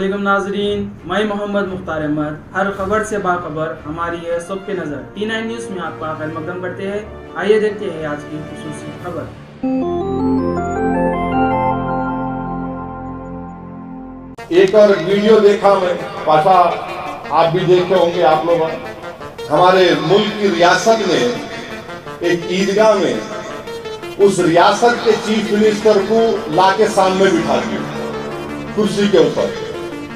علیکم ناظرین، میں محمد مختار احمد۔ ہر خبر سے باخبر ہماری ہے سب کے نظر T9 نیوز میں آپ کا خیر مقدم کرتے ہیں۔ آئیے دیکھتے ہیں آج کی خصوصی خبر۔ ایک اور ویڈیو دیکھا میں، پاشا آپ بھی دیکھے ہوں گے آپ لوگ، ہمارے ملک کی ریاست میں ایک عیدگاہ میں اس ریاست کے چیف منسٹر کو لا کے سامنے بٹھا دیا کرسی کے اوپر،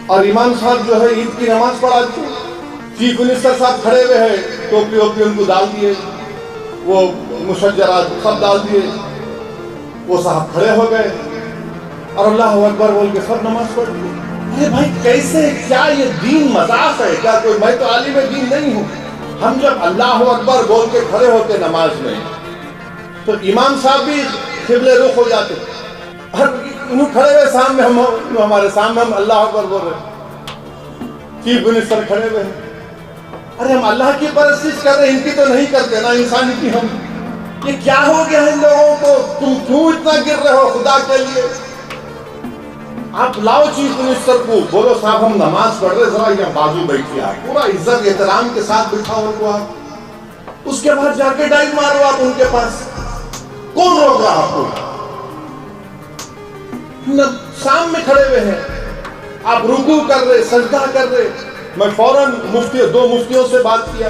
اور امام صاحب جو ہے عید کی نماز پڑھا دی۔ چیف منسٹر صاحب کھڑے ہوئے ہیں، ٹوپی ووپی ان کو ڈال دیے، وہ مشجرات سب ڈال دیے، وہ صاحب کھڑے ہو گئے اور اللہ اکبر بول کے سب نماز پڑھ دی۔ ارے بھائی کیسے، کیا یہ دین مذاق ہے کیا؟ کوئی، میں تو عالم دین نہیں ہوں، ہم جب اللہ اکبر بول کے کھڑے ہوتے نماز میں تو امام صاحب بھی قبلے رخ ہو جاتے، اور انہوں کھڑے ہوئے سامنے، ہمارے سامنے ہم اللہ اکبر بول رہے، چیف منسٹر کھڑے ہوئے ہیں۔ ارے ہم اللہ کی پرستش کر رہے ہیں، ان کی تو نہیں کرتے نا انسانی کی ہم۔ یہ کیا ہو گیا ہے ان لوگوں کو؟ تم کیوں اتنا گر رہے ہو خدا کے لیے؟ آپ لاؤ چیف منسٹر کو، بولو صاحب ہم نماز پڑھ رہے، ذرا یہ بازو بیٹھیے، آپ پورا عزت احترام کے ساتھ بٹھاؤ ان کو، آپ اس کے بعد جا کے ڈائیو مارو آپ ان کے پاس۔ کون روک رہا آپ کو؟ سامنے کھڑے ہوئے ہیں، آپ رکوع کر رہے، سجدہ کر رہے۔ میں فوراً دو مفتیوں سے بات کیا،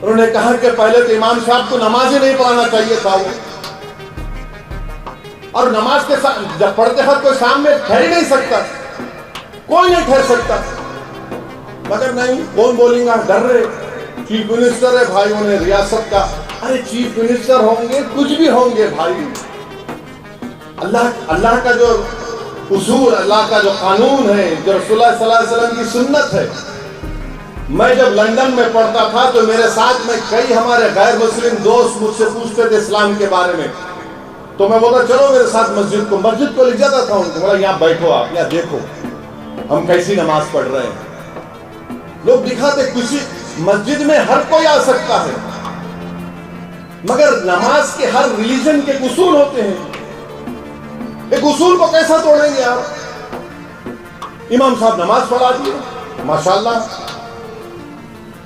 انہوں نے کہا کہ پہلے تو امام صاحب کو نماز ہی نہیں پڑھانا چاہیے تھا وہ، اور نماز کے ساتھ جب پڑھتے وقت کوئی سامنے ٹھہر نہیں سکتا، کوئی نہیں ٹھہر سکتا، مگر نہیں، کون بولیں گا، ڈر رہے۔ چیف منسٹر ہے بھائی، انہیں ریاست کا، ارے چیف منسٹر ہوں گے کچھ بھی ہوں گے بھائی، اللہ کا جو اصول، اللہ کا جو قانون ہے، جو رسول اللہ صلی اللہ علیہ وسلم کی سنت ہے۔ میں جب لندن میں پڑھتا تھا تو میرے ساتھ میں کئی ہمارے غیر مسلم دوست مجھ سے پوچھتے تھے اسلام کے بارے میں، تو میں بولتا چلو میرے ساتھ مسجد کو لے جاتا تھا ان کو، بولا یہاں بیٹھو آپ، یہاں دیکھو ہم کیسی نماز پڑھ رہے ہیں۔ لوگ دکھاتے، کسی مسجد میں ہر کوئی آ سکتا ہے، مگر نماز کے ہر ریلیجن کے اصول ہوتے ہیں، ایک اصول کو کیسا توڑیں گے آپ؟ امام صاحب نماز پڑھا دیے ماشاءاللہ،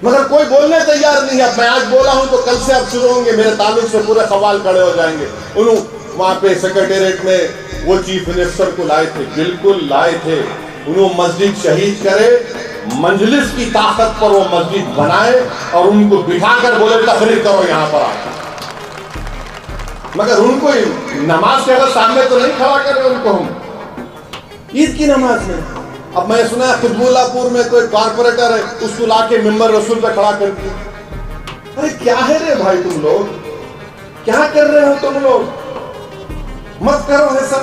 مگر کوئی بولنے تیار نہیں ہے۔ اب میں آج بولا ہوں تو کل سے اب شروع ہوں گے، میرے تعلق سے پورے قوال کھڑے ہو جائیں گے۔ انہوں وہاں پہ سیکریٹریٹ میں وہ چیف منسٹر کو لائے تھے، بالکل لائے تھے، انہوں مسجد شہید کرے، مجلس کی طاقت پر وہ مسجد بنائے اور ان کو بٹھا کر بولے تقریر کرو یہاں پر آ، مگر ان کو نماز کے اگر سامنے تو نہیں کھڑا کرے ان کو ہم عید کی نماز میں۔ اب میں سنا ہے قطب اللہ پور میں کوئی کارپوریٹر ہے، اس کو لا کے ممبر رسول پہ کھڑا کر دیا۔ ارے کیا ہے رے بھائی، تم لوگ کیا کر رہے ہو؟ تم لوگ مت کرو ایسا۔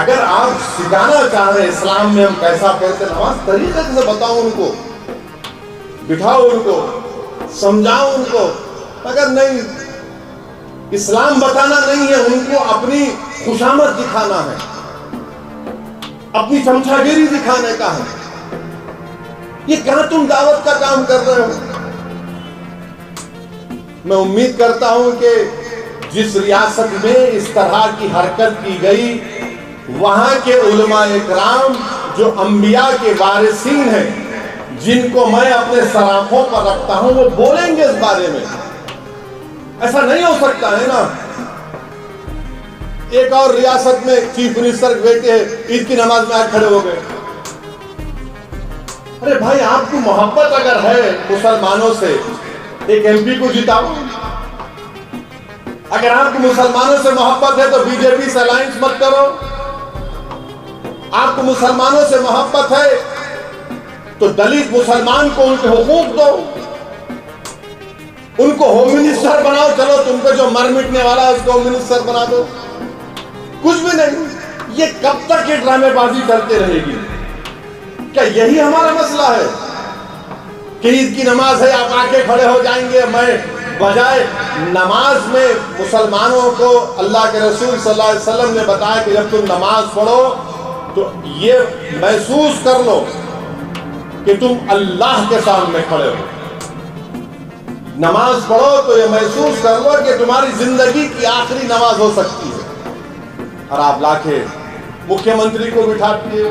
اگر آپ سکھانا چاہ رہے اسلام میں ہم کیسا پڑھتے نماز، طریقے سے بتاؤ ان کو، بٹھاؤ ان کو، سمجھاؤ ان کو، مگر نہیں، اسلام بتانا نہیں ہے ان کو، اپنی خوشامد دکھانا ہے، اپنی چمچا گیری دکھانے کا ہے۔ یہ کہاں تم دعوت کا کام کر رہے ہو؟ میں امید کرتا ہوں کہ جس ریاست میں اس طرح کی حرکت کی گئی، وہاں کے علماء اکرام جو انبیاء کے وارثین ہیں، جن کو میں اپنے سراخوں پر رکھتا ہوں، وہ بولیں گے اس بارے میں۔ ایسا نہیں ہو سکتا ہے نا۔ ایک اور ریاست میں چیف منسٹر بیٹے عید کی نماز میں آج کھڑے ہو گئے۔ ارے بھائی آپ کو محبت اگر ہے مسلمانوں سے، ایک ایم پی کو جتاؤ۔ اگر آپ کو مسلمانوں سے محبت ہے تو بی جے پی سے الائنس مت کرو۔ آپ کو مسلمانوں سے محبت ہے تو دلت مسلمان کو ان کے حقوق دو، ان کو ہوم منسٹر بناؤ، چلو تم پہ جو مر مٹنے والا ہے اس کو ہوم منسٹر بنا دو۔ کچھ بھی نہیں۔ یہ کب تک یہ ڈرامے بازی چلتے رہے گی؟ کیا یہی ہمارا مسئلہ ہے کہ عید کی نماز ہے آپ آ کے کھڑے ہو جائیں گے؟ میں بجائے نماز میں مسلمانوں کو اللہ کے رسول صلی اللہ علیہ وسلم نے بتایا کہ جب تم نماز پڑھو تو یہ محسوس کر لو کہ تم اللہ کے سامنے کھڑے ہو۔ نماز پڑھو تو یہ محسوس کر لو کہ تمہاری زندگی کی آخری نماز ہو سکتی ہے۔ اور آپ لا کے مکھیہ منتری کو بٹھا دیے،